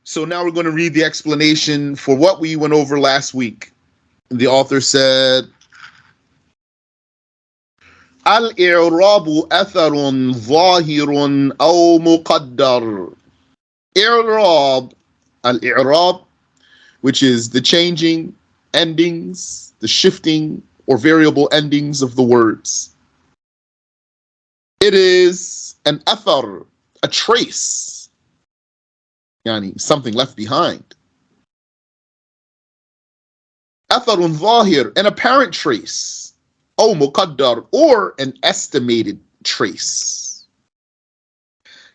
So now we're going to read the explanation for what we went over last week. The author said, Al-i'rabu atharun zahirun aw muqaddar. I'rab, al-i'rab, which is the changing endings, the shifting or variable endings of the words. It is an athar, a trace, yani something left behind. Atharun zahir, an apparent trace. O muqaddar, or an estimated trace.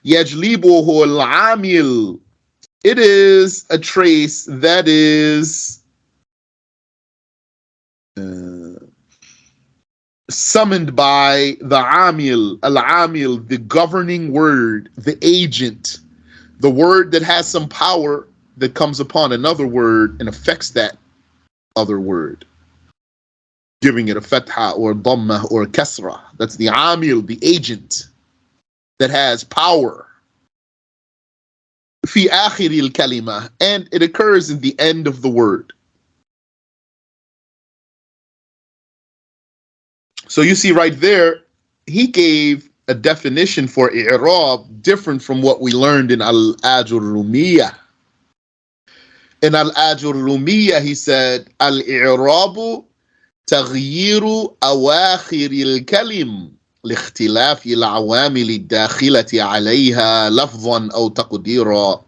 Yajlibuhu al-amil, it is a trace that is summoned by the amil, al-amil, the governing word, the agent, the word that has some power that comes upon another word and affects that other word, giving it a fatha or dhamma or a kasra. That's the amil, the agent that has power. Fi akhiri al-kalima, and it occurs in the end of the word. So you see right there, he gave a definition for i'rab different from what we learned in al-ajurrumiyah. In al-ajurrumiyah, he said, al-i'rabu taghyiru awakhir al-kalim لاختلاف العوامل الداخلة عليها لفظا أو تقديرا.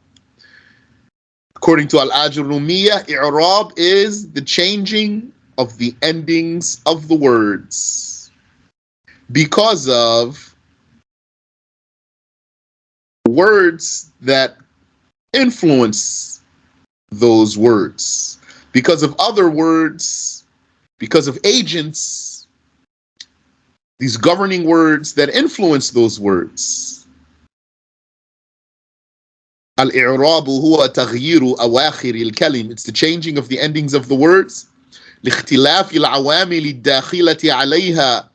According to al-ajurrumiyah, i'rab is the changing of the endings of the words because of words that influence those words, because of other words, because of agents, these governing words that influence those words. Al-i'rabu huwa taghyiru awakhir al-kalim, it's the changing of the endings of the words لاختلاف العوامل الداخلة عليها,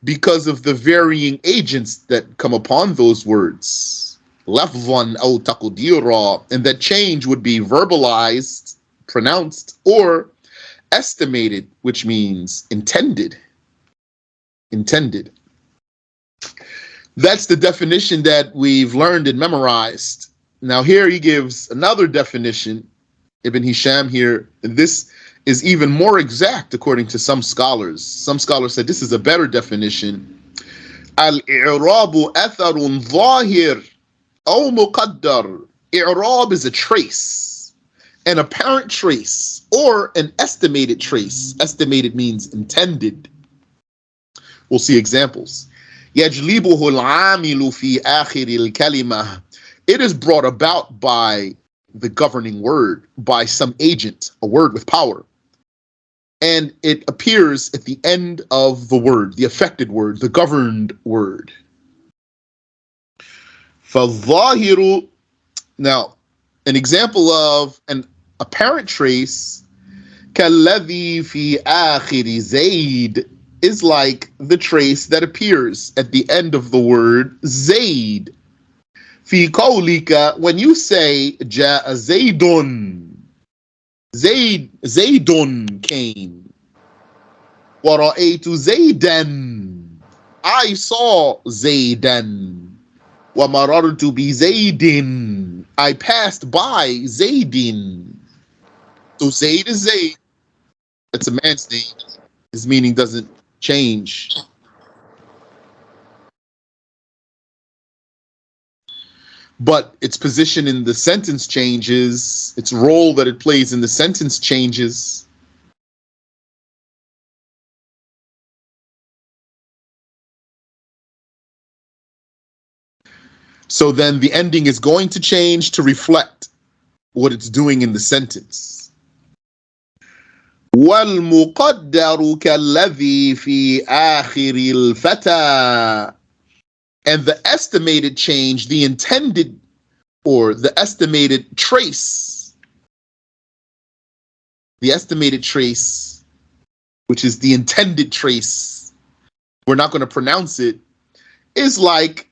because of the varying agents that come upon those words. لفظا أو تقديرا, and that change would be verbalized, pronounced, or estimated, which means intended. Intended. That's the definition that we've learned and memorized. Now here he gives another definition, Ibn Hisham here, and this is even more exact according to some scholars. Some scholars said this is a better definition. Al-i'rabu atharun zahir aw muqaddar. I'rab is a trace, an apparent trace, or an estimated trace. Estimated means intended. We'll see examples. يجلبه العامل في آخر الكلمة. It is brought about by the governing word, by some agent, a word with power. And it appears at the end of the word, the affected word, the governed word. فالظاهر, now, an example of an apparent trace, كالذي في آخر زيد, is like the trace that appears at the end of the word Zaid. في قولك, when you say جاء زيد, Zaydun came. وَرَأَيْتُ زَيْدًا, I saw Zaydan. وَمَرَرْتُ بِزَيْدٍ, I passed by Zaydin. So Zayd is Zayd. That's a man's name. His meaning doesn't change. But its position in the sentence changes, its role that it plays in the sentence changes. So then the ending is going to change to reflect what it's doing in the sentence. وَالْمُقَدَّرُ كَالَّذِي فِي آخِرِ الْفَتَى. And the estimated change, the intended or the estimated trace, which is the intended trace, we're not going to pronounce it, is like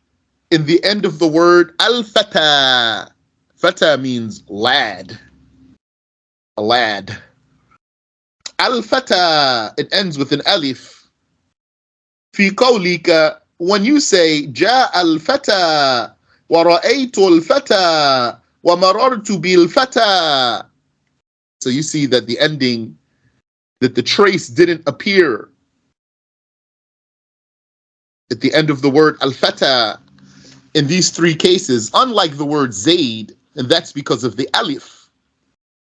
in the end of the word al-fata. Fata means lad, a lad. Al-fata, it ends with an alif. Fi qawlika, when you say ja al-fata wa ra'aytu al-fata wa marartu bil-fata. So you see that the ending, that the trace didn't appear at the end of the word al-fata in these three cases, unlike the word Zayd, and that's because of the alif.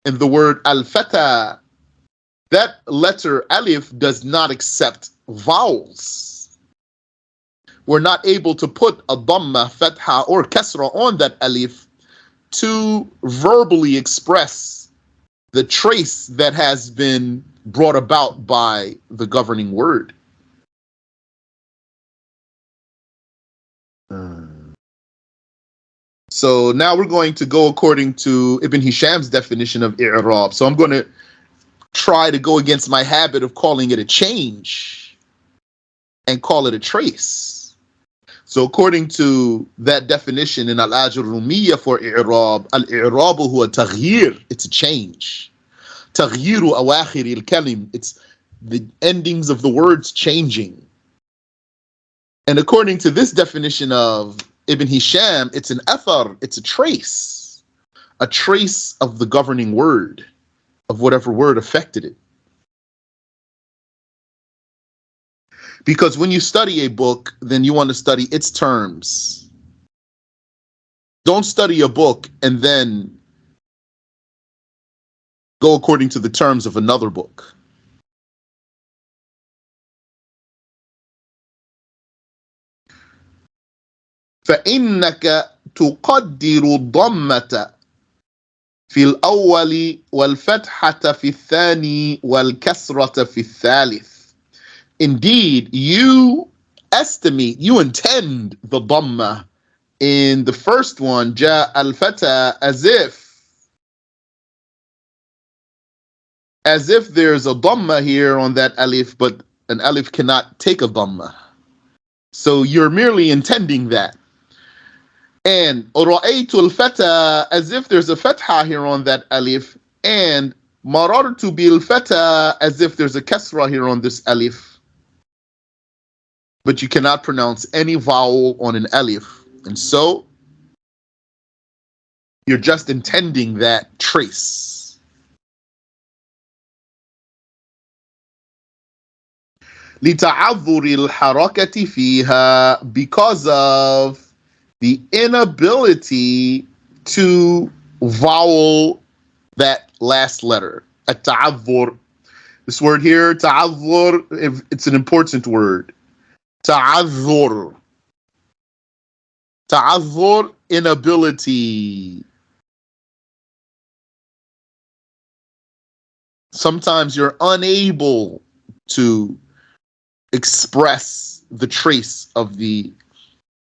In the word al-fata, that letter alif does not accept vowels. We're not able to put a dhamma, fatha, or kasra on that alif to verbally express the trace that has been brought about by the governing word. So now we're going to go according to Ibn Hisham's definition of i'rab. So I'm going to try to go against my habit of calling it a change and call it a trace. So according to that definition in Al-Ajurumiyya for i'rab, al-i'rabu huwa taghyir, it's a change. Taghyiru awakhir al-kalim, it's the endings of the words changing. And according to this definition of Ibn Hisham, it's an athar, it's a trace of the governing word, of whatever word affected it. Because when you study a book, then you want to study its terms. Don't study a book and then go according to the terms of another book. فإنك تقدر الضمة في الأول والفتحة في الثاني والكسرة في الثالث. Indeed, you estimate, you intend the dhamma in the first one, ja al-fata, as if there's a dhamma here on that alif, but an alif cannot take a dhamma. So you're merely intending that. And ra'aytu al-fata, as if there's a fatha here on that alif, and marartu bil-fata, as if there's a kasra here on this alif. But you cannot pronounce any vowel on an alif. And so you're just intending that trace. لِتَعَذُّرِ الْحَرَكَةِ فِيهَا, because of the inability to vowel that last letter. التعذر. This word here, ta'adhur, it's an important word. Ta'adhur. Ta'adhur, inability. Sometimes you're unable to express the trace of the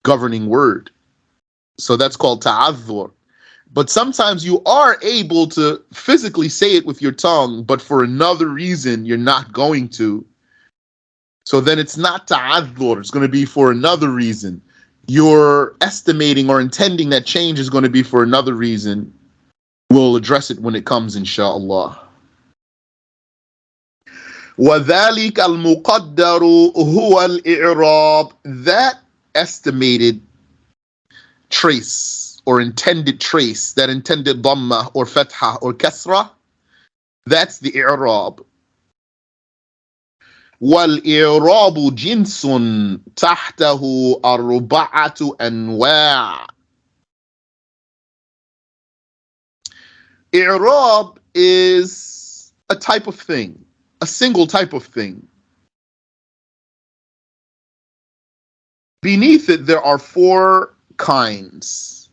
governing word. So that's called ta'adhur. But sometimes you are able to physically say it with your tongue, but for another reason you're not going to. So then it's not ta'adhur, it's going to be for another reason. You're estimating or intending that change is going to be for another reason. We'll address it when it comes, inshallah. وَذَلِكَ الْمُقَدَّرُ هُوَ الْإِعْرَابِ. That estimated trace or intended trace, that intended dhamma or fatha or kasra, that's the i'rab. وَالْإِعْرَابُ جِنْسٌ تَحْتَهُ أَرْبَعَةُ أَنْوَاعٍ. I'rab is a type of thing, a single type of thing. Beneath it, there are four kinds.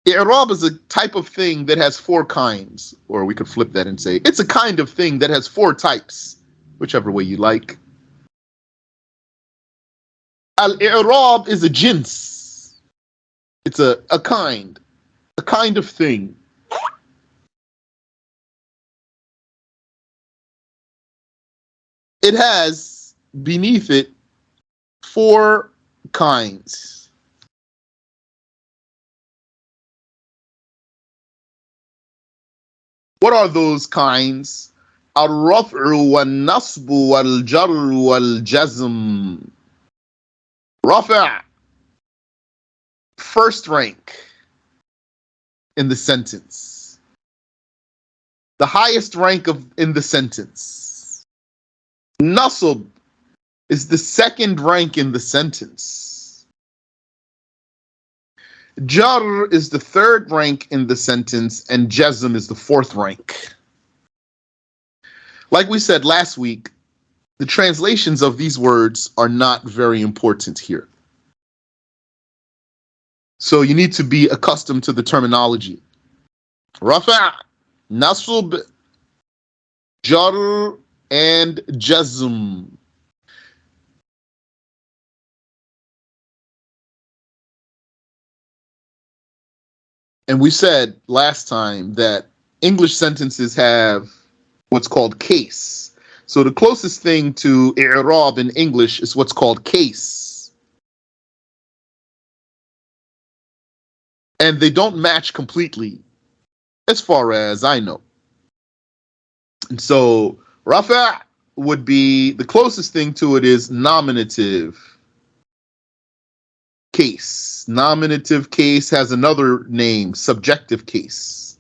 I'rab is a type of thing that has four kinds, or we could flip that and say it's a kind of thing that has four types, whichever way you like. Al-i'rab is a jins. It's a kind of thing. It has beneath it four kinds. What are those kinds? Al-raf'u wal-nasbu wal-jarru wal-jazm. Rafa', first rank in the sentence. The highest rank in the sentence. Nasb is the second rank in the sentence. Jar is the third rank in the sentence, and jazm is the fourth rank. Like we said last week, the translations of these words are not very important here. So you need to be accustomed to the terminology. Rafa', nasb, jar, and jazm. And we said last time that English sentences have what's called case. So the closest thing to i'rab in English is what's called case. And they don't match completely, as far as I know. And so rafa' would be, the closest thing to it is nominative case. Nominative case has another name, subjective case.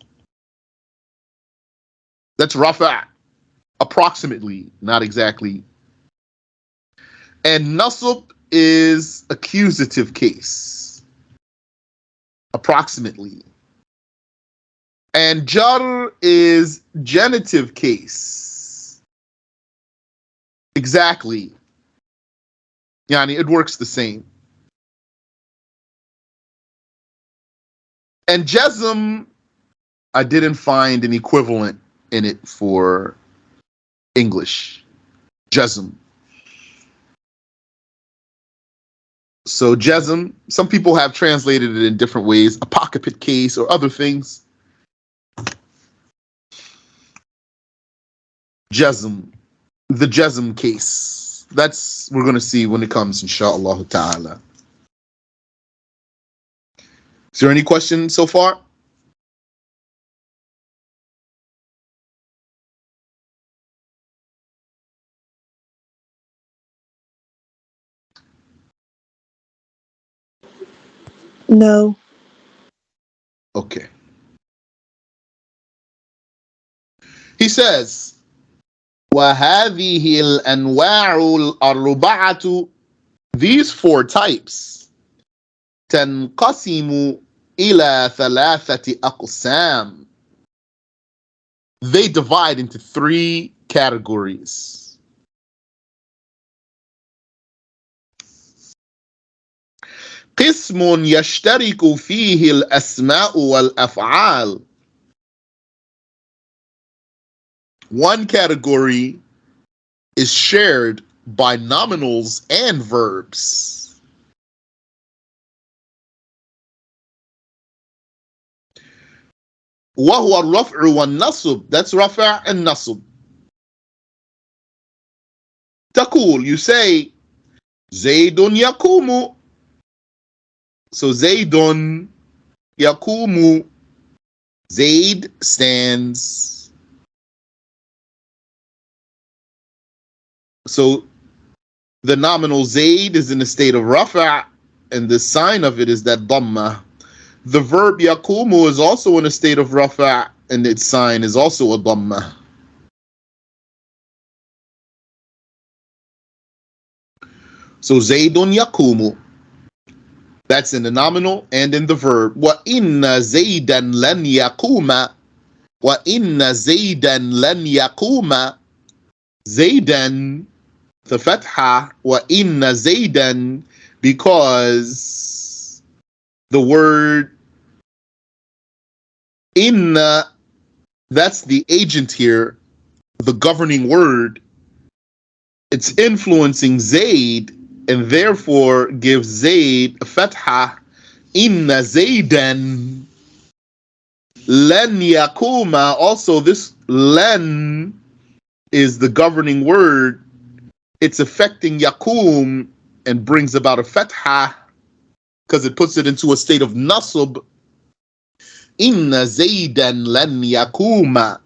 That's rafa', approximately, not exactly. And nasb is accusative case, approximately. And jar is genitive case, exactly. Yani, it works the same. And jazm, I didn't find an equivalent in it for English. Jazm. So jazm, some people have translated it in different ways, apocalyptic case or other things. Jazm, the jazm case. That's, we're going to see when it comes, inshallah ta'ala. Is there any questions so far? No. Okay. He says, وَهَذِهِ الْأَنْوَاعُ الْأَرْبَعَةُ, these four types, تَنْقَسِمُ إِلَى ثَلَاثَةِ أَقْسَامٍ, they divide into three categories. قسم يشترك فيه الأسماء والأفعال. One category is shared by nominals and verbs. وهو الرفع والنصب, that's رفع and نصب. تقول, you say, زيد يقوم. So زيد يقوم, Zaid stands. So the nominal Zaid is in a state of rafa', and the sign of it is that dhamma. The verb yaqumu is also in a state of rafa', and its sign is also a dhamma. So Zaydun yaqumu, that's in the nominal and in the verb. Wa inna Zaydan lan yaquma. Wa inna Zaydan lan yaquma. Zaydan, the fatha, wa inna Zaydan, because the word inna, that's the agent here, the governing word. It's influencing Zayd, and therefore gives Zayd a fatha. Inna Zaydan lan yaquma. Also, this lan is the governing word. It's affecting yaqum and brings about a fatha because it puts it into a state of nasb. Inna Zaydan lan yaquma.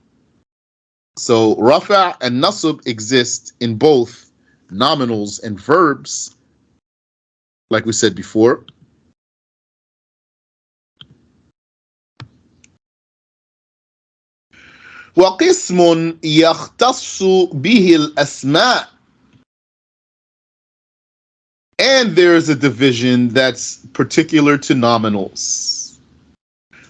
So rafa and nasb exist in both nominals and verbs, like we said before. وقسم يختص به الأسماء. And there's a division that's particular to nominals.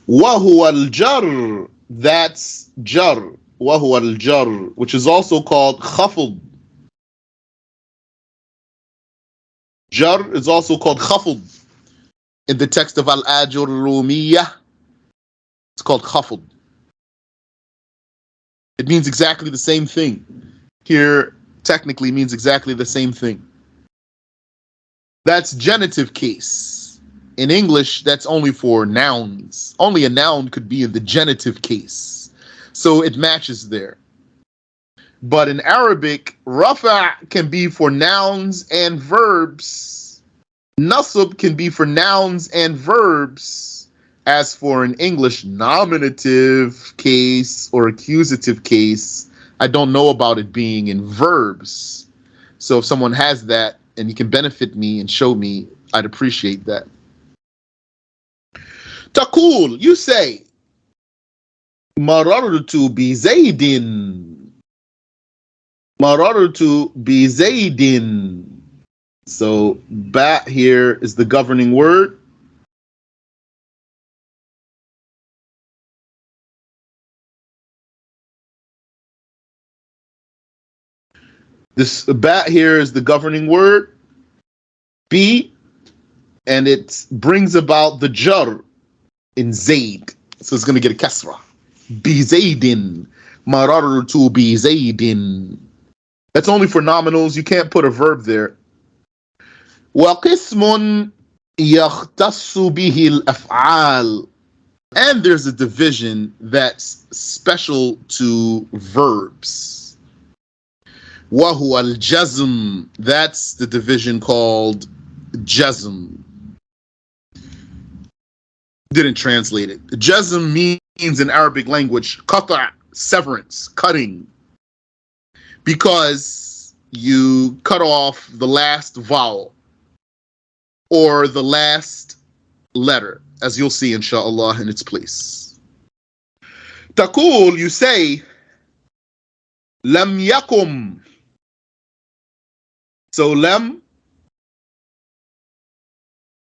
وهو الجر, that's jar. وهو الجر, which is also called خفض. Jar is also called khafd. In the text of Al-Ajurrumiyah, it's called khafd. It means exactly the same thing. Here, technically means exactly the same thing. That's genitive case. In English, that's only for nouns. Only a noun could be in the genitive case. So it matches there. But in Arabic, rafa can be for nouns and verbs. Nasb can be for nouns and verbs. As for an English nominative case or accusative case, I don't know about it being in verbs. So if someone has that and you can benefit me and show me, I'd appreciate that. Taqul, you say, marartu bi Zaydin. Marartu bi Zaydin. So ba here is the governing word. This ba here is the governing word. B, and it brings about the jar in Zayd. So it's going to get a kasra. Bi Zaydin. Marartu bi Zaydin. That's only for nominals. You can't put a verb there. وقسم يختص به الأفعال. And there's a division that's special to verbs. وهو الجزم. That's the division called jazm. Didn't translate it. Jazm means in Arabic language qata', severance, cutting. Because you cut off the last vowel or the last letter, as you'll see inshallah in its place. Taqul, you say, lam yakum. So lam,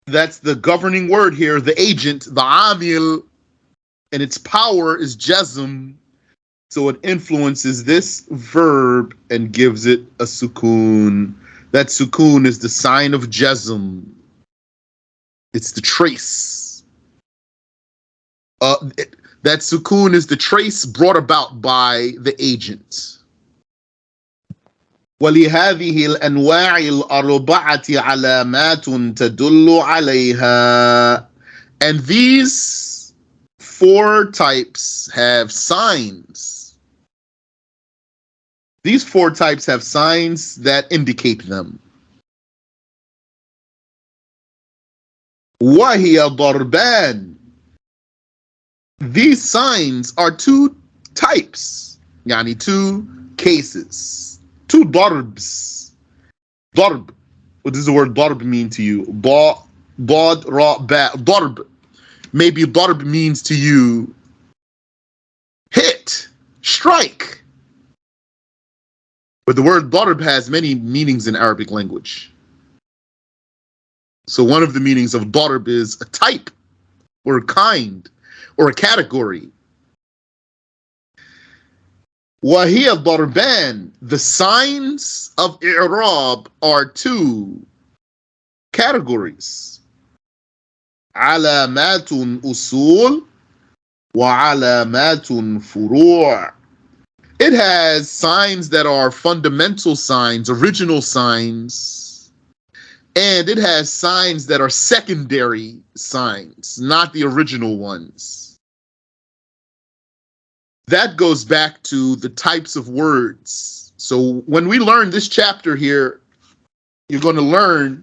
that's the governing word here, the agent, the amil, and its power is jazm. So it influences this verb and gives it a sukoon. That sukoon is the sign of jazm. It's the trace. That sukoon is the trace brought about by the agent. ولهذه الأنواع الأربعة علامات تدل عليها. And these four types have signs. These four types have signs that indicate them. وهي ضربان. These signs are two types, يعني two cases, two darbs. Darb. What does the word darb mean to you? Ba, dad, ra, ba. Darb. Maybe darb means to you hit, strike. But the word darb has many meanings in Arabic language. So one of the meanings of darb is a type or a kind or a category. وهي ضربان. The signs of i'rab are two categories. علامات أصول وعلامات فروع. It has signs that are fundamental signs, original signs, and it has signs that are secondary signs, not the original ones. That goes back to the types of words. So when we learn this chapter here, you're going to learn,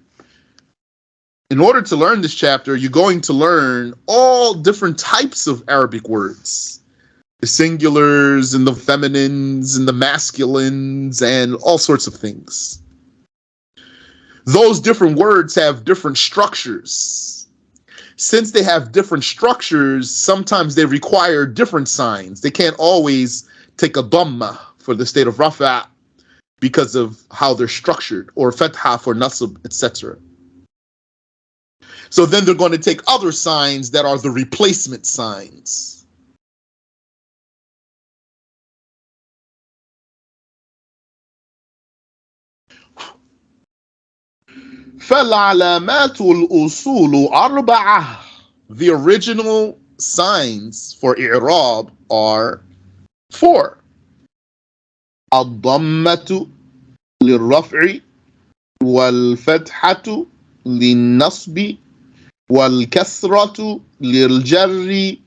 in order to learn this chapter, you're going to learn all different types of Arabic words. the singulars and the feminines and the masculines and all sorts of things. Those different words have different structures. Since they have different structures, sometimes they require different signs. They can't always take a dhamma for the state of rafa' because of how they're structured, or fatha for nasb, etc. So then they're going to take other signs that are the replacement signs. فَالْعَلَامَاتُ الْأُصُولُ أَرْبَعَةٌ. The original signs for i'rab are 4. الضمة للرفع والفتحة للنصب والكسرة للجر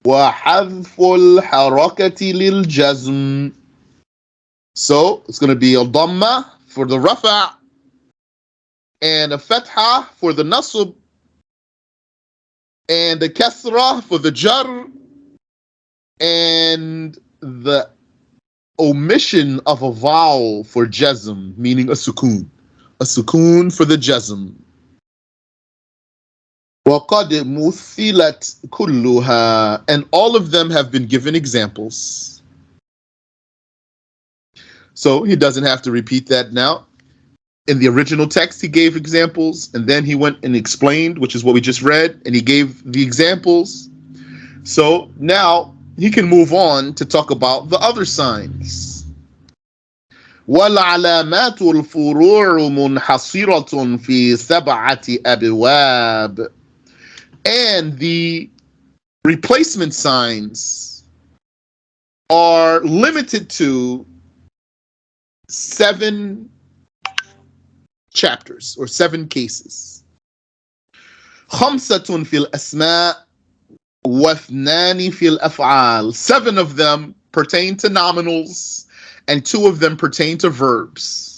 وحذف الحركة للجزم. So it's going to be a dhamma for the rafa' and a fatha for the nasb and a kasra for the jar and the omission of a vowel for jazm, meaning a sukoon for the jazm. وَقَدْ مُثِّلَتْ كُلُّهَا. And all of them have been given examples. So he doesn't have to repeat that now. In the original text, he gave examples, and then he went and explained, which is what we just read, and he gave the examples. So now he can move on to talk about the other signs. وَالْعَلَامَاتُ الْفُرُوعُ مُنْحَصِرَةٌ فِي سَبْعَةِ أَبْوَابٍ. And the replacement signs are limited to 7 chapters or 7 cases. خمسة في الأسماء واثنان في الأفعال. 7 of them pertain to nominals and 2 of them pertain to verbs.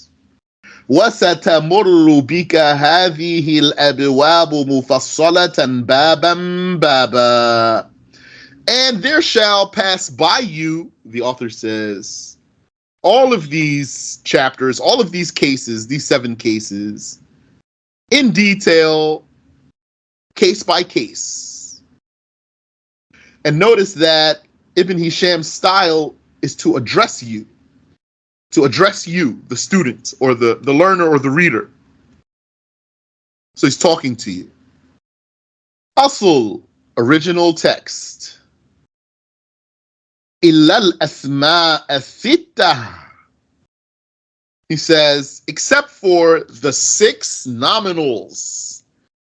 وستمر بك هذه الأبواب مفصلة بابا بابا. And there shall pass by you, the author says, all of these chapters, all of these cases, these 7 cases, in detail, case by case. And notice that Ibn Hisham's style is to address you, the student, or the learner, or the reader. So he's talking to you. Asl, original text. إِلَّا الْأَسْمَاءَ السِّتَّةَ. He says, except for the 6 nominals.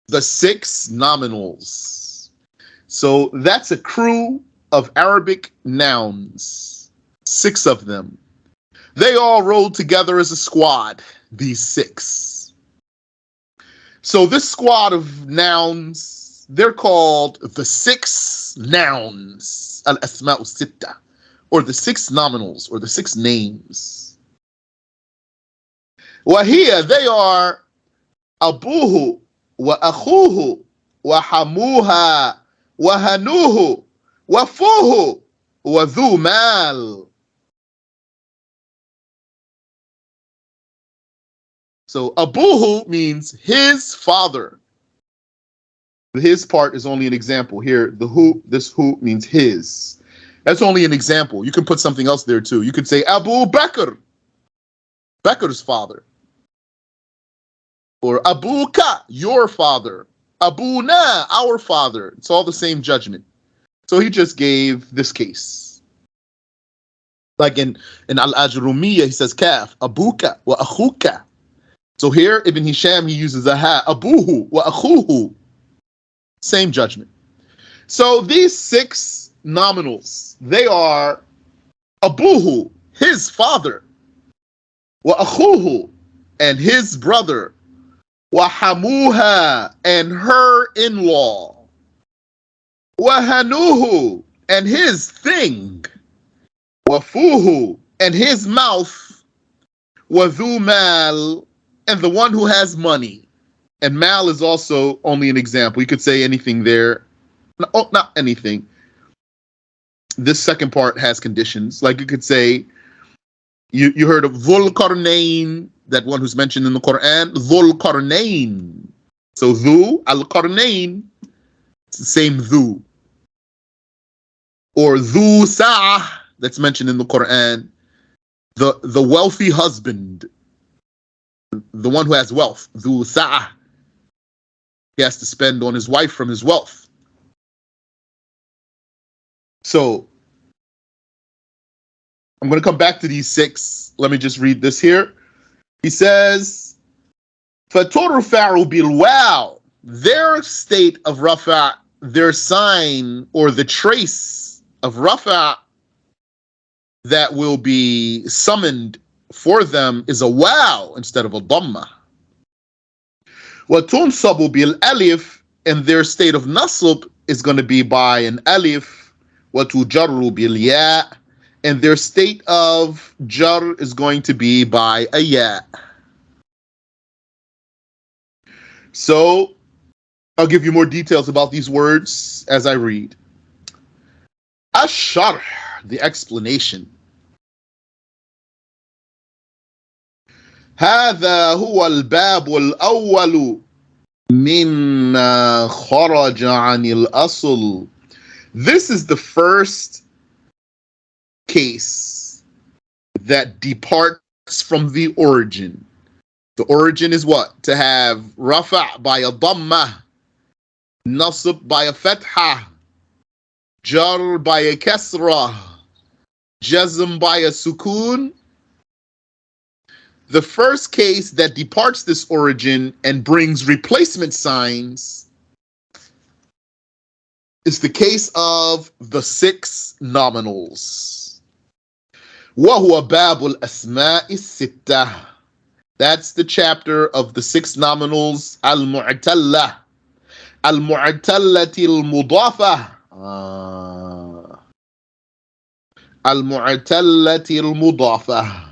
The 6 nominals. So that's a crew of Arabic nouns. 6 of them. They all rolled together as a squad, these 6. So this squad of nouns, they're called the 6 nouns. Al-Asma'u Sitta, or the 6 nominals, or the 6 names. وَهِيَ, they are أَبُوهُ وَأَخُوهُ وَحَمُوهَا وَهَنُوهُ وَفُوهُ وَذُو مَالٍ. So Abuhu means his father. His part is only an example. Here, the who, this who means his. That's only an example. You can put something else there too. You could say Abu Bakr, Bakr's father. Or Abuka, your father. Abuna, our father. It's all the same judgment. So he just gave this case. Like in Al-Ajrumiyya, he says kaf, Abuka wa akhuka. So here, Ibn Hisham, he uses a ha, Abuhu wa akhuhu. Same judgment. So these 6 nominals, they are Abuhu, his father, wa akhuhu, and his brother, wa hamuha, and her in-law, wa hanuhu, and his thing, wa fuhu, and his mouth, wa dhu mal, and the one who has money. And mal is also only an example. You could say anything there. No, not anything. This second part has conditions. Like you could say, you heard of Dhul Qarnayn, that one who's mentioned in the Quran, Dhul Qarnayn. So Dhu al Qarnayn, it's the same Dhu. Or Dhu Sa'ah, that's mentioned in the Quran, the wealthy husband, the one who has wealth, Dhu Sa'ah. He has to spend on his wife from his wealth. So I'm going to come back to these 6. Let me just read this here. He says, فَتُرْفَعُ بِالْوَاوِ. Their state of rafa', their sign or the trace of rafa' that will be summoned for them is a wow instead of a dhamma. وَتُنْصَبُ بِالْأَلِفِ. And their state of nasb is going to be by an alif. وَتُجَرُّ بِالْيَاءِ. And their state of jar is going to be by a ya. So I'll give you more details about these words as I read. Ash-sharh, the explanation. هذا هو الباب الأول مما خرج عن الأصل. This is the first case that departs from the origin. The origin is what? To have rafa' by a dhamma, nasb by a fatha, jar by a kasra, jazm by a sukun. The first case that departs this origin and brings replacement signs is the case of the 6 nominals. وَهُوَ بَابُ الْأَسْمَاءِ السِّتَّةِ. That's the chapter of the 6 nominals, al-mu'talla, al-mu'tallati al-mudafa, al-mu'tallati al-mudafa.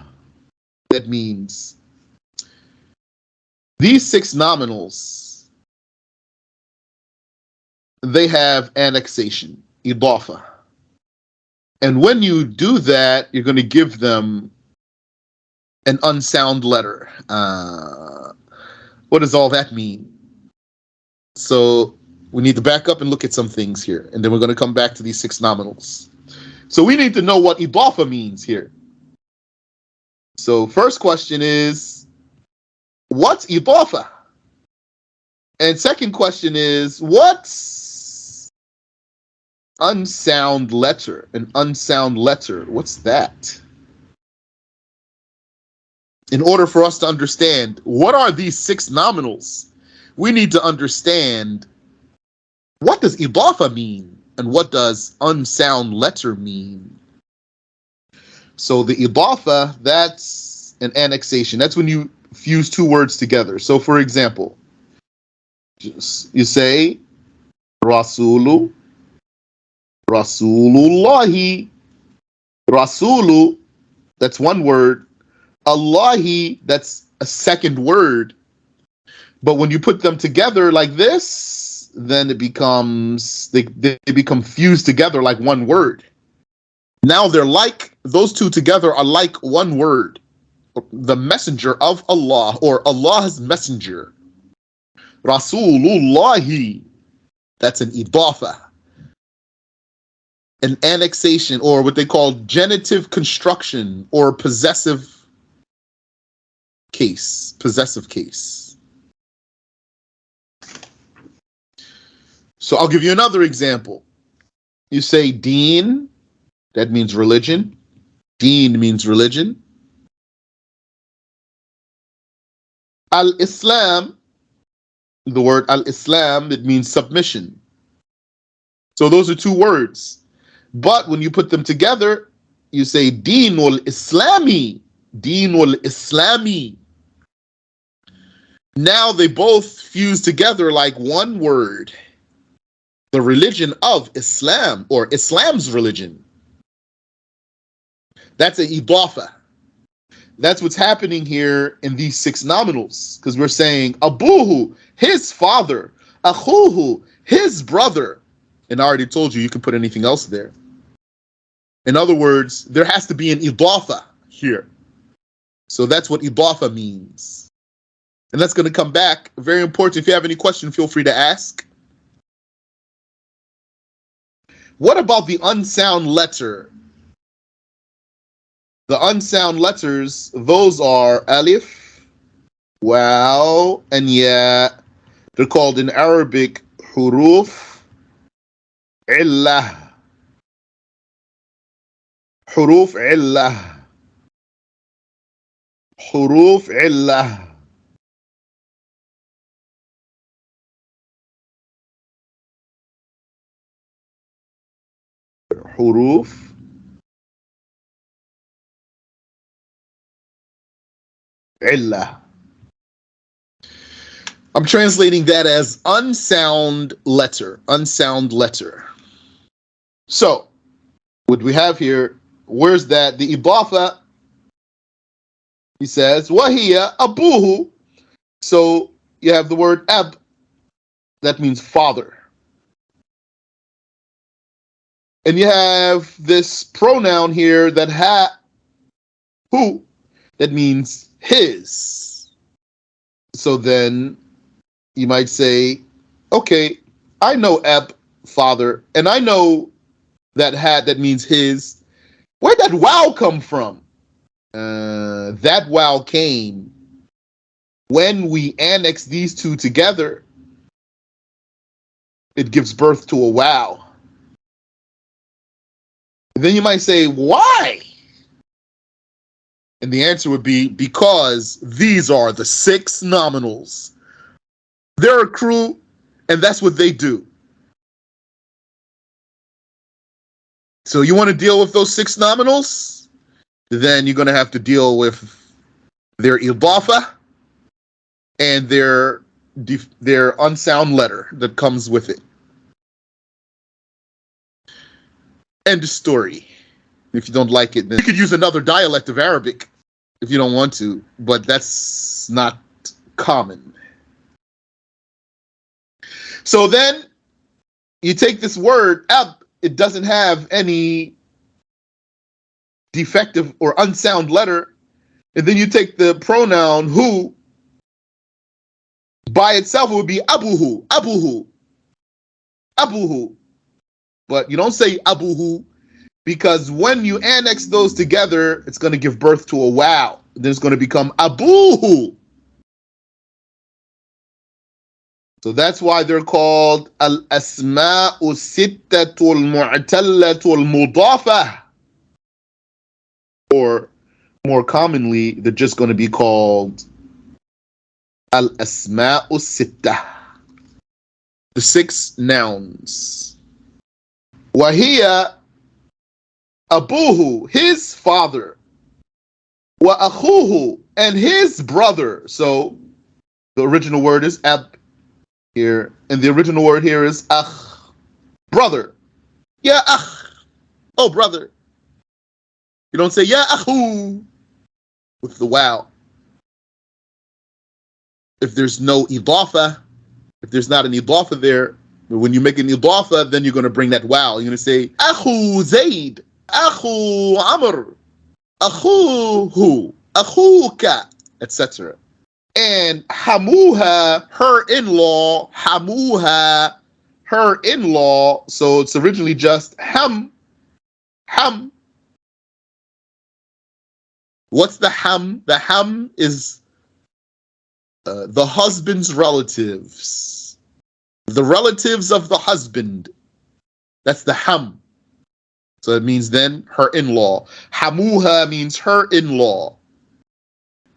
That means these 6 nominals, they have annexation, idafa. And when you do that, you're going to give them an unsound letter. What does all that mean? So we need to back up and look at some things here, and then we're going to come back to these 6 nominals. So we need to know what idafa means here. So first question is, what's idafa? And second question is, what's unsound letter? An unsound letter, what's that? In order for us to understand what are these 6 nominals, we need to understand what does idafa mean and what does unsound letter mean. So the idafa, that's an annexation. That's when you fuse 2 words together. So for example, you say Rasulu, Rasulullahi. Rasulu, that's one word. Allahi, that's a second word. But when you put them together like this, then it becomes, they become fused together like one word. Now they're like, those 2 together are like one word. The messenger of Allah, or Allah's messenger. Rasulullahi, that's an idafa. An annexation, or what they call genitive construction, or possessive case. Possessive case. So I'll give you another example. You say deen, that means religion. Deen means religion. Al-Islam, the word al-Islam, it means submission. So those are 2 words. But when you put them together, you say Deenul Islami. Deenul Islami. Now they both fuse together like one word. The religion of Islam, or Islam's religion. That's an idafa. That's what's happening here in these 6 nominals. Because we're saying Abuhu, his father. Akhuhu, his brother. And I already told you, you can put anything else there. In other words, there has to be an idafa here. So that's what idafa means. And that's going to come back. Very important. If you have any question, feel free to ask. What about the unsound letter? The unsound letters, those are alif, waw, and ya. They're called in Arabic huruf illah. Huruf illah. Huruf illah. Huruf illah. I'm translating that as unsound letter. Unsound letter. So, what we have here, where's that? The idafa, he says, wahiya abuhu. So, you have the word ab, that means father. And you have this pronoun here that who, that means his. So then you might say, okay, I know ab, father, and I know that that means his. Where'd that wow come from? That wow came when we annex these two together. It gives birth to a wow. And then you might say, why? And the answer would be because these are the six nominals. They're a crew, and that's what they do. So you want to deal with those six nominals? Then you're going to have to deal with their idafa and their unsound letter that comes with it. End of story. If you don't like it, then you could use another dialect of Arabic if you don't want to, but that's not common. So then you take this word, ab, it doesn't have any defective or unsound letter, and then you take the pronoun who, by itself it would be abuhu, abuhu, abuhu. But you don't say abuhu, because when you annex those together, it's going to give birth to a wow. Then it's going to become abuhu. So that's why they're called al-asma'u sittatu al-mu'tallatu al-mudafa. Or more commonly, they're just going to be called al-asma'u sittah. The six nouns. Wahiya abuhu, his father. Wa akhuhu, and his brother. So the original word is ab here, and the original word here is akh, brother. Ya akh, oh brother. You don't say ya akhu with the wow. If there's no idafa, if there's not an idafa there, when you make an idafa, then you're going to bring that wow. You're going to say akhu Zaid, akhu Amr, akhuhu, akhuka, etc. And hamuha, her in-law, hamuha, her in-law. So it's originally just ham. What's the ham? The ham is the husband's relatives. The relatives of the husband. That's the ham. So it means then her in-law. Hamuha means her in-law.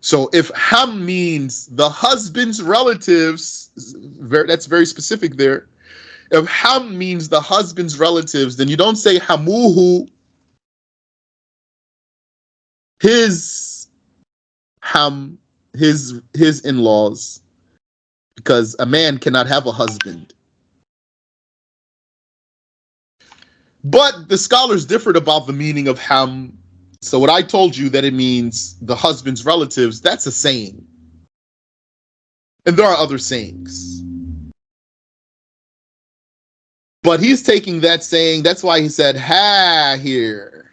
So if ham means the husband's relatives, that's very specific there. If ham means the husband's relatives, then you don't say hamuhu, his ham, his in-laws, because a man cannot have a husband. But the scholars differed about the meaning of ham. So what I told you that it means the husband's relatives, that's a saying. And there are other sayings. But he's taking that saying, that's why he said ha here.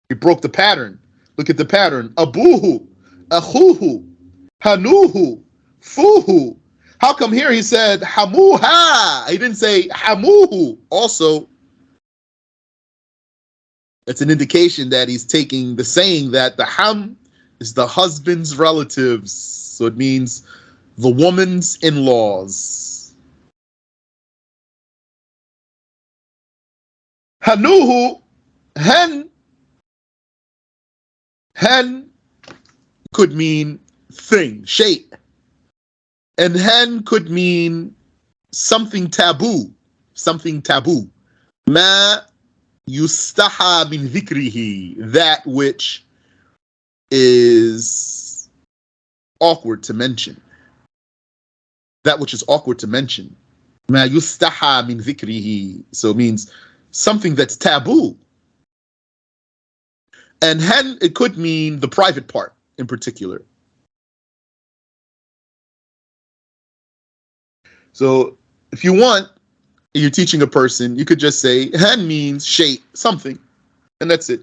He broke the pattern. Look at the pattern. Abuhu, akhuhu, hanuhu, fuhu. How come here he said hamuha? He didn't say hamuhu. Also, it's an indication that he's taking the saying that the ham is the husband's relatives. So it means the woman's in-laws. Hanuhu, hen could mean thing, shape. And hen could mean something taboo. Something taboo. Ma yustaha min dhikrihi. That which is awkward to mention. That which is awkward to mention. Ma yustaha min dhikrihi. So it means something that's taboo. And hen, it could mean the private part in particular. So if you want, you're teaching a person, you could just say, hen means shape, something, and that's it.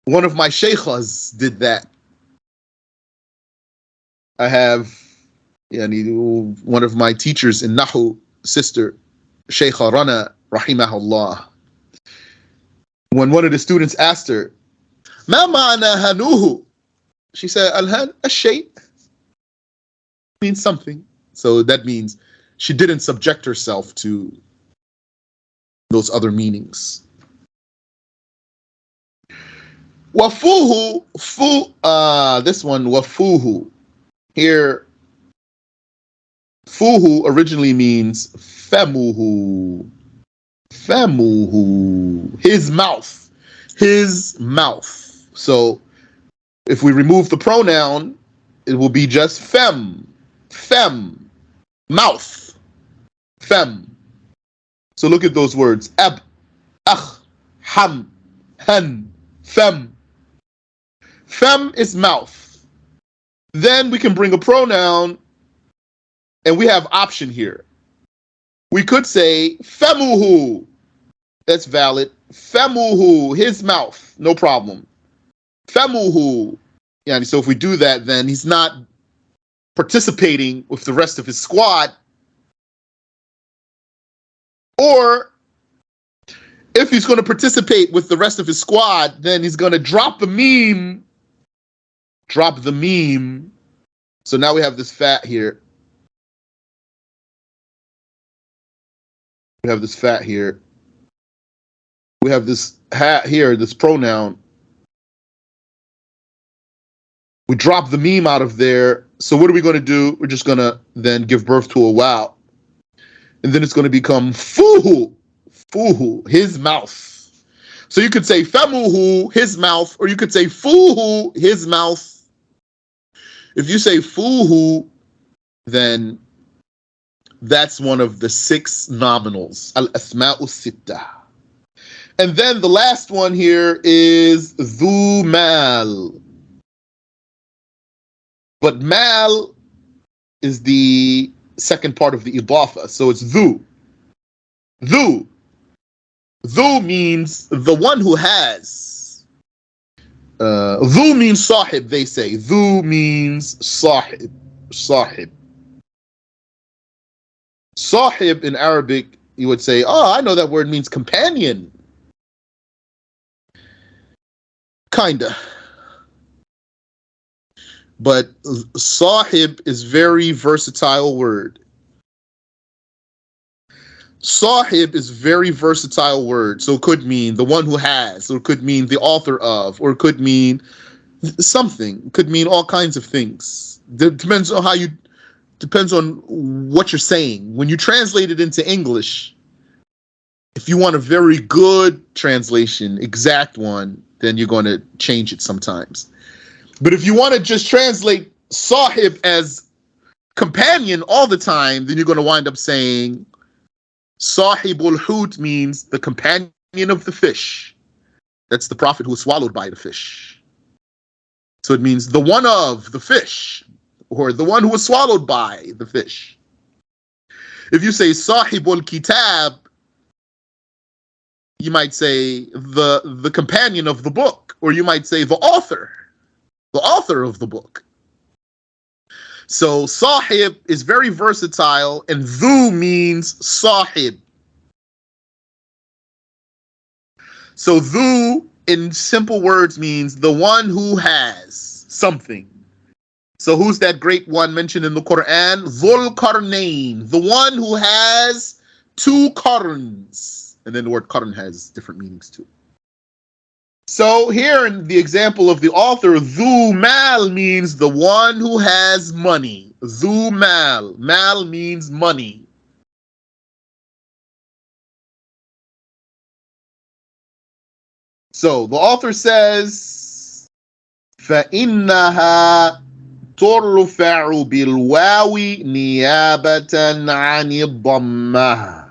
One of my sheikhas did that. I have one of my teachers in naHw, sister, Sheikha Rana, rahimahullah. When one of the students asked her, Ma ma'na hanuhu? She said, Al-han, ash-shay' means something. So that means she didn't subject herself to those other meanings. Wafuhu, this one, wafuhu. Here, fuhu originally means femuhu. Femuhu, his mouth, his mouth. So if we remove the pronoun, it will be just fem, mouth, fem. So look at those words, ab, akh, ham, hen, fem. Fem is mouth. Then we can bring a pronoun, and we have option here. We could say femuhu. That's valid. Femuhu, his mouth, no problem. Femuhu. Yeah, so if we do that, then he's not participating with the rest of his squad. Or if he's going to participate with the rest of his squad, then he's going to drop the meme. Drop the meme. So now we have this fat here. We have this fat here. We have this hat here, this pronoun. We drop the meme out of there. So what are we going to do? We're just going to then give birth to a wow. And then it's going to become fuhu. Fuhu, his mouth. So you could say femuhu, his mouth, or you could say fuhu, his mouth. If you say fuhu, then that's one of the 6 nominals, al-asma'u sitta. And then the last one here is dhu mal. But mal is the second part of the idafa, so it's dhu. Dhu. Dhu means the one who has. Dhu means sahib, they say. Dhu means sahib. Sahib. Sahib in Arabic, you would say, oh, I know that word means companion. Kinda. But sahib is very versatile word. Sahib is very versatile word. So it could mean the one who has, or it could mean the author of, or it could mean something. It could mean all kinds of things. Depends on how you, depends on what you're saying. When you translate it into English, if you want a very good translation, exact one, then you're going to change it sometimes. But if you want to just translate sahib as companion all the time, then you're going to wind up saying sahibul hut means the companion of the fish. That's the prophet who was swallowed by the fish. So it means the one of the fish, or the one who was swallowed by the fish. If you say sahibul kitab, You might say the companion of the book, or you might say the author of the book. So sahib is very versatile, and dhu means sahib. So dhu in simple words means the one who has something. So who's that great one mentioned in the Quran? Dhul Qarnayn, the one who has two qarns. And then the word qarn has different meanings too. So here in the example of the author, dhu mal means the one who has money. Dhu mal. Mal means money. So the author says, فَإِنَّهَا تُرْفَعُ بِالْوَاوِ نِيَابَةً عَنِ الضَّمَّةِ.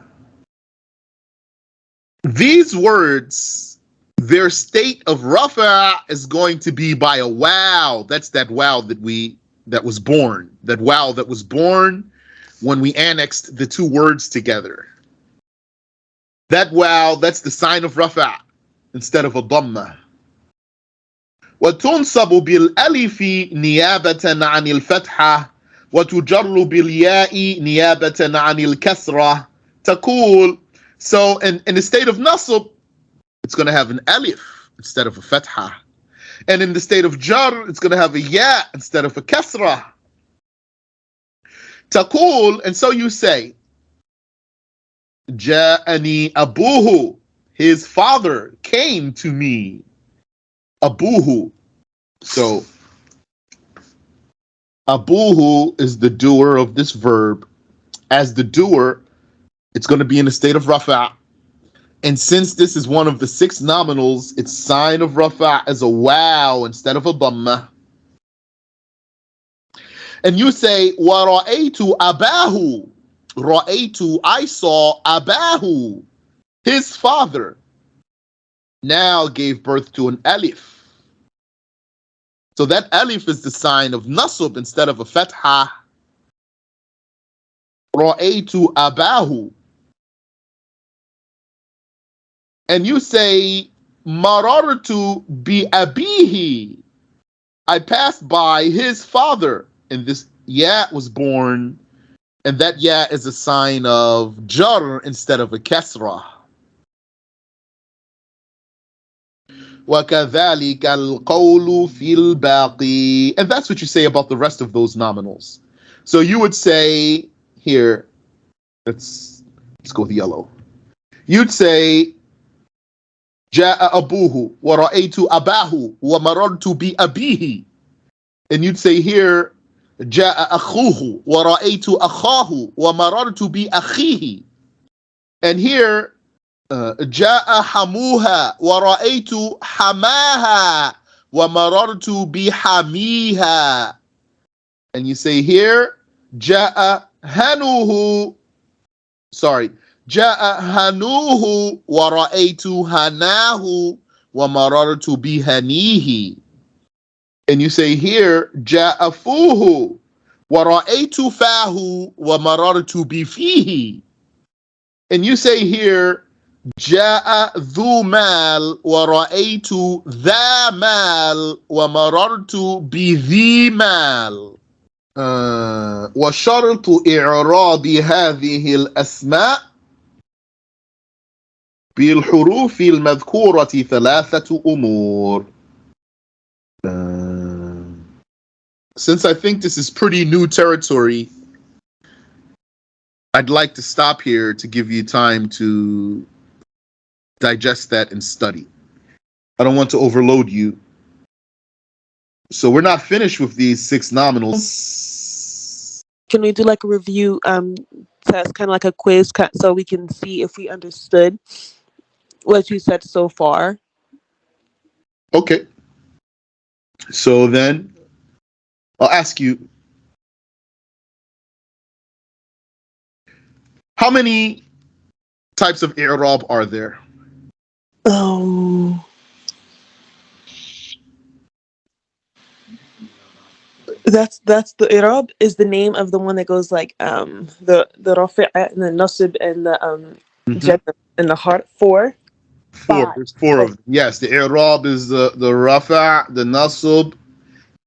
These words, their state of rafa is going to be by a wow. That's that wow that was born. That wow that was born when we annexed the two words together. That wow, that's the sign of rafa instead of a dhamma. وتنصب بالألف نيابة عن الفتحة وتجر بالياء نيابة عن الكسرة. تقول. So in the state of nasb, it's going to have an alif instead of a fatha. And in the state of jar, it's going to have a ya instead of a kasra. Taqul, and so you say, Ja'ani abuhu, his father came to me. Abuhu. So, abuhu is the doer of this verb. As the doer, it's going to be in a state of rafa'. And since this is one of the six nominals, its sign of rafa' is a wow instead of a dhamma. And you say, وَرَأَيْتُ أَبَاهُ. Ra'aytu, I saw abahu, his father, now gave birth to an alif. So that alif is the sign of nasb instead of a fatha. Ra'aytu abahu. And you say, marartu bi abihi. I passed by his father. And this ya was born. And that ya is a sign of jar instead of a kasra. وَكَذَلِكَ الْقَوْلُ فِي الْبَاقِي. And that's what you say about the rest of those nominals. So you would say, here, let's go with yellow. You'd say, جاء أبوه ورأيت أباه ومررت بأبيه. And you'd say here, جاء أخوه ورأيت أخاه ومررت بأخيه. And here, جاء حموها ورأيت حماها ومررت بحميها. And you say here, جاء هنوه, جاء هنوه ورأيت هناه ومررت بهنيه. And you say here, جاء فوه ورأيت فاه ومررت بفيه. And you say here, جاء ذو مال ورأيت ذا مال ومررت بذي مال. وشرط إعراب هذه الأسماء بالحروف المذكورة ثلاثة أمور. Since I think this is pretty new territory, I'd like to stop here to give you time to digest that and study. I don't want to overload you. So we're not finished with these six nominals. Can we do like a review test, kind of like a quiz, so we can see if we understood what you said so far? Okay. So then I'll ask you, how many types of i'rab are there? That's the i'rab is the name of the one that goes like the rafi' and the nasib and the jarr and the harf. 4. Four. Five. There's four Oh, of them. Yes, the i'rab is the rafa, the nasb,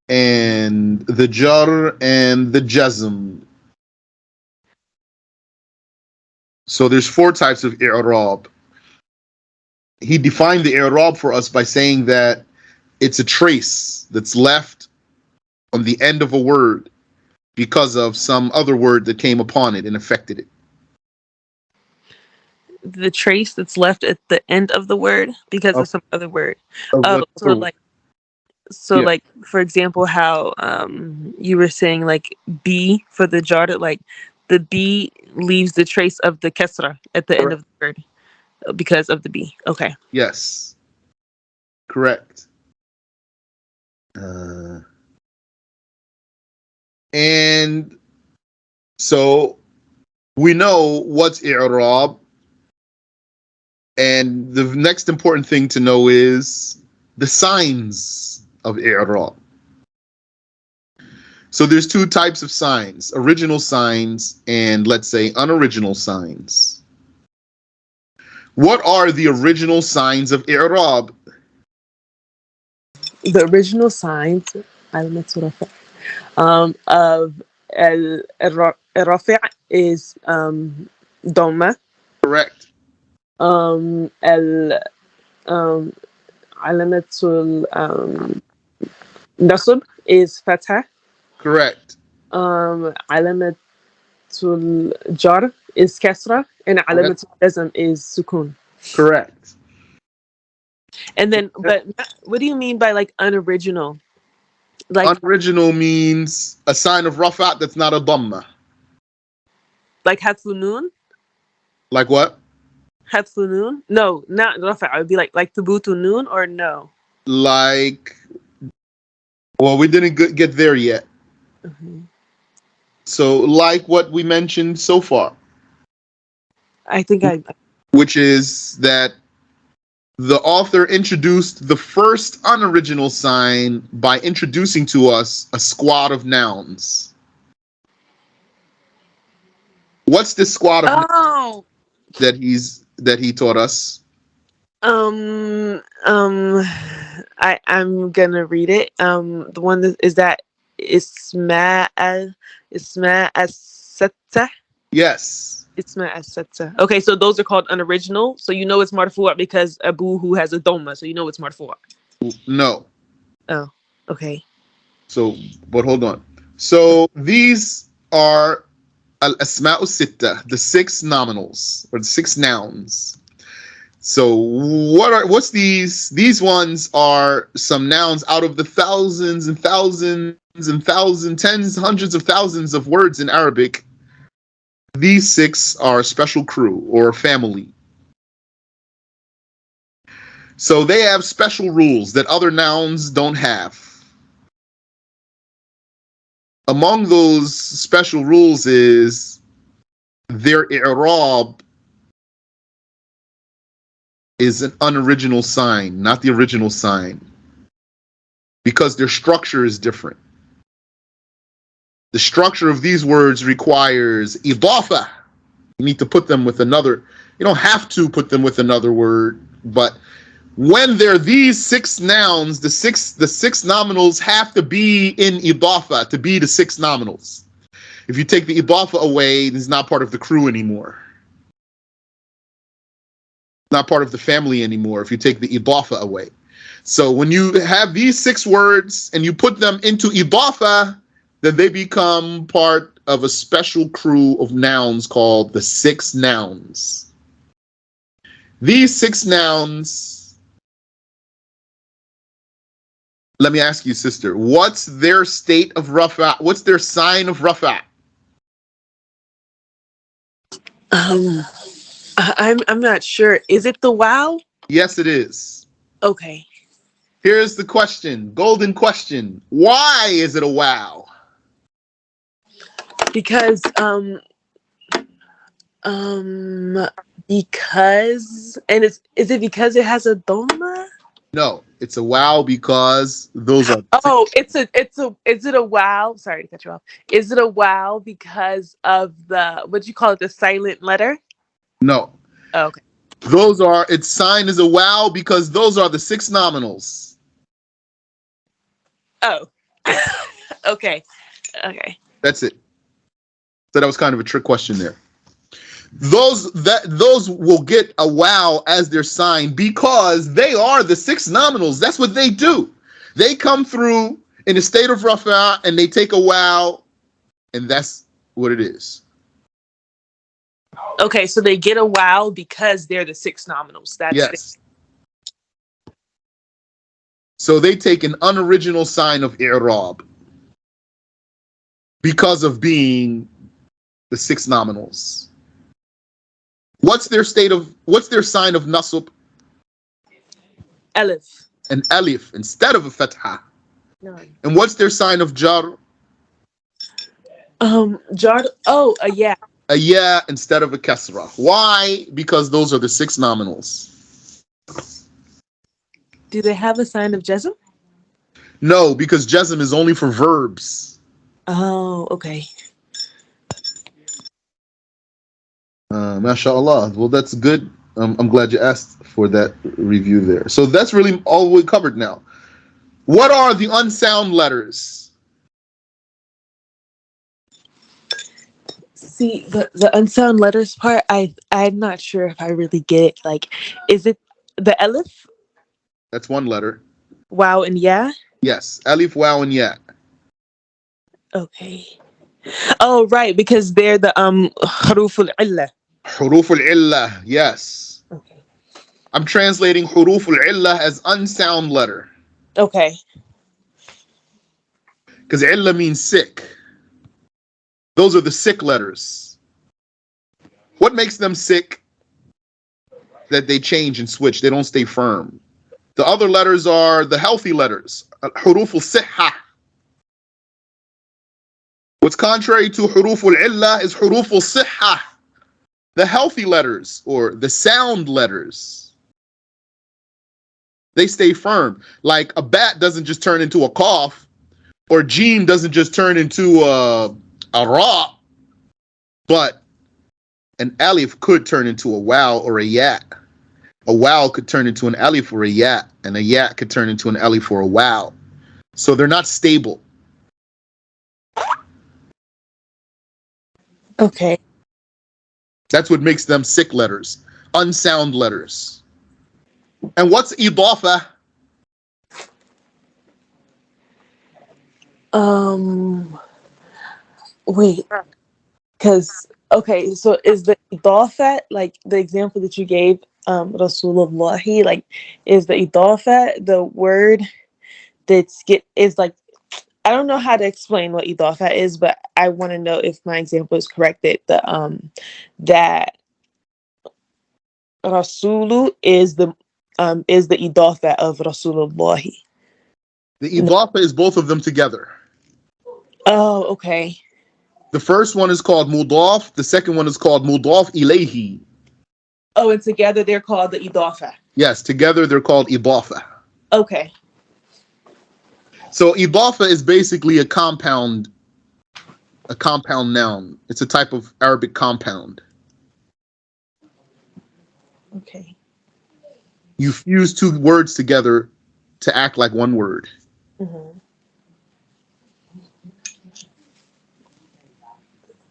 and the jar and the jazm. So there's four types of i'rab. He defined the i'rab for us by saying that it's a trace that's left on the end of a word because of some other word that came upon it and affected it. the trace that's left at the end of the word because Of, of some other word. of Oh, another word. so Yeah, like for example, how you were saying like B for the jar, like the B leaves the trace of the kesra at the end correct. of the word because of the B. Okay. Yes, correct. Uh, and so we know what's i'rab, and the next important thing to know is the signs of i'rab. So there's two types of signs: original signs and, let's say, unoriginal signs. What are the original signs of i'rab? The original signs of الرافع is ضمة. Correct. ال علامة النصب is فتحة. Correct. علامة الجر is كسرة and Yes. علامة الجزم is سكون. Correct. And then, but what do you mean by like unoriginal? Like Unoriginal means a sign of rafat that's not a dhamma. حذف نون? Like what? حذف نون? No, not رفع. It would be like ثبوت نون or no? Like, well, we didn't get there yet. Mhm. So, like what we mentioned so far, I think I. which is that the author introduced the first unoriginal sign by introducing to us a squad of nouns. What's this squad of nouns Oh. that he taught us? Um. Um. I'm gonna read it. The one that is that Isma Isma as Yes. Isma as. Okay, so those are called unoriginal. So you know it's marfu'a because Abu who has a doma, so you know it's marfu'a. No. Oh, okay. So, but hold on. So these are al asma'u sitta, the six nominals or the six nouns. So what's these? These ones are some nouns out of the thousands and thousands and thousands, tens, hundreds of thousands of words in Arabic. These six are a special crew or family. So they have special rules that other nouns don't have. Among those special rules is their i'rab is an unoriginal sign, not the original sign, because their structure is different. The structure of these words requires idafa. You need to put them with another. You don't have to put them with another word, but when they're these six nouns, the six nominals have to be in idafa to be the six nominals. If you take the idafa away, it's not part of the crew anymore. Not part of the family anymore if you take the idafa away. So when you have these six words and you put them into idafa, then they become part of a special crew of nouns called the six nouns. These six nouns, let me ask you, sister, what's their state of rafa? What's their sign of rafa? Um, I'm not sure. Is it the wow? Yes, it is. Okay, Here's the question, golden question. Why is it a wow? because um because and it's is it because it has a doma? No, it's a wow because those are six. Oh, it's a is it a wow? Sorry to cut you off. Is it a wow because of the what do you call it, the silent letter? No, Oh, okay. Those are, its sign is a wow because those are the six nominals. Oh. Okay. Okay. That's it. So that was kind of a trick question there. Those will get a wow as their sign because they are the six nominals. That's what they do. They come through in a state of rafa and they take a wow, and that's what it is. Okay, so they get a wow because they're the six nominals. Yes. So they take an unoriginal sign of i'rab because of being the six nominals. What's their sign of nasb? Elif. An alif instead of a fatha. None. And what's their sign of jar? Jar. Oh, yeah. A ya instead of a kasra. Why? Because those are the six nominals. Do they have a sign of jazm? No, because jazm is only for verbs. Oh, okay. MashaAllah. Well, that's good. I'm glad you asked for that review there. So that's really all we covered now. What are the unsound letters? See, the unsound letters part, I'm not sure if I really get it. Like, is it the elif, That's one letter. wow, and yeah? Yes. Alif, waw, and ya. Okay. Oh, right, because they're the huruf al-illa. Huruf al-illah. Yes. Okay. I'm translating huruf al-illah as unsound letter. Okay. Because illah means sick. Those are the sick letters. What makes them sick? That they change and switch. They don't stay firm. The other letters are the healthy letters. Huruf al-sihha. What's contrary to huruf al-illah is huruf al-sihha. The healthy letters or the sound letters. They stay firm. Like a bat doesn't just turn into a cough, or Jim doesn't just turn into a ra, but an alif could turn into a wow or a ya. A wow could turn into an alif or a ya, and a ya could turn into an alif or a wow. So they're not stable. Okay. That's what makes them sick letters, unsound letters. And what's idafa? Wait, because okay, so is the idafat like the example that you gave, Rasulullahi, like is the idafat the word is like, I don't know how to explain what idafat is, but I want to know if my example is correct that Rasulu is the idafat of Rasulullahi. The idafa is both of them together. Oh, okay. The first one is called mudaf. The second one is called mudaf ilayhi. Oh, and together they're called the idafa. Yes, together they're called idafa. Okay. So idafa is basically a compound noun. It's a type of Arabic compound. Okay. You fuse two words together to act like one word. Mm-hmm.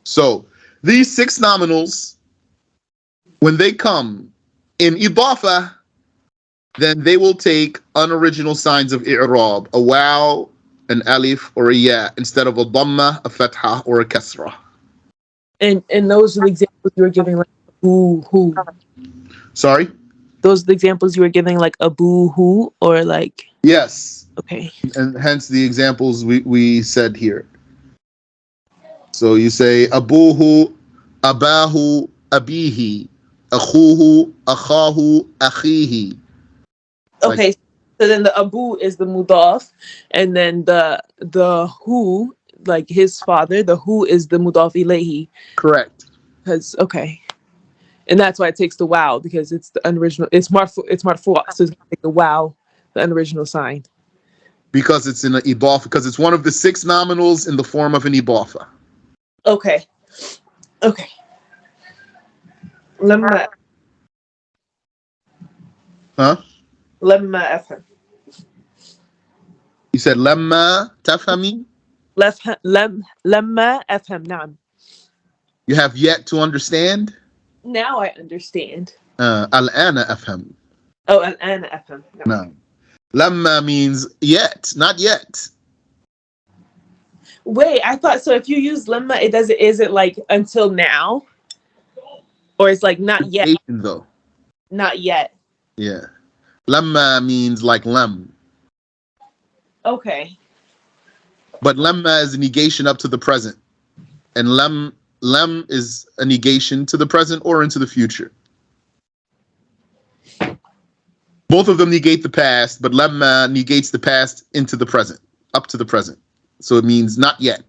So these six nominals, when they come in idafa, then they will take unoriginal signs of i'rab, a wow, an alif, or a ya, instead of a dhamma, a fatha, or a kasra. And those are the examples you were giving, like who. Sorry? Those are the examples you were giving, like a boo hoo, or like. Yes. Okay. And hence the examples we said here. So you say abuhu, abahu, abihi, akhuhu, akhahu, akhihi. Okay. Like, So then the abu is the mudaf, and then the who, like his father, the who is the mudaf ilayhi. correct. Because okay. And that's why it takes the wow, because it's the unoriginal. It's marfu. So it's gonna take the wow, the unoriginal sign. Because it's in an idafa, because it's one of the six nominals in the form of an idafa. Okay. Okay. لما Huh? لما أفهم. You said لما تفهمي. لما أفهم. نعم. You have yet to understand. Now I understand. الآن أفهم. Oh, الآن أفهم. نعم. No. لما means yet, not yet. Wait, I thought so. If you use lemma, it doesn't. Is it like until now, or it's like not yet? Negation, though. Not yet. Yeah. Lamma means like lam. Okay. But lamma is a negation up to the present. And lam is a negation to the present or into the future. Both of them negate the past, but lamma negates the past into the present, up to the present. So it means not yet.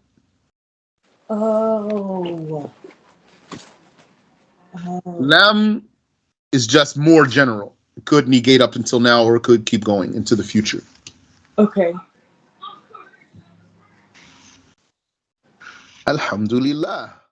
Oh. Lam is just more general. It could negate up until now or it could keep going into the future. Okay. Alhamdulillah.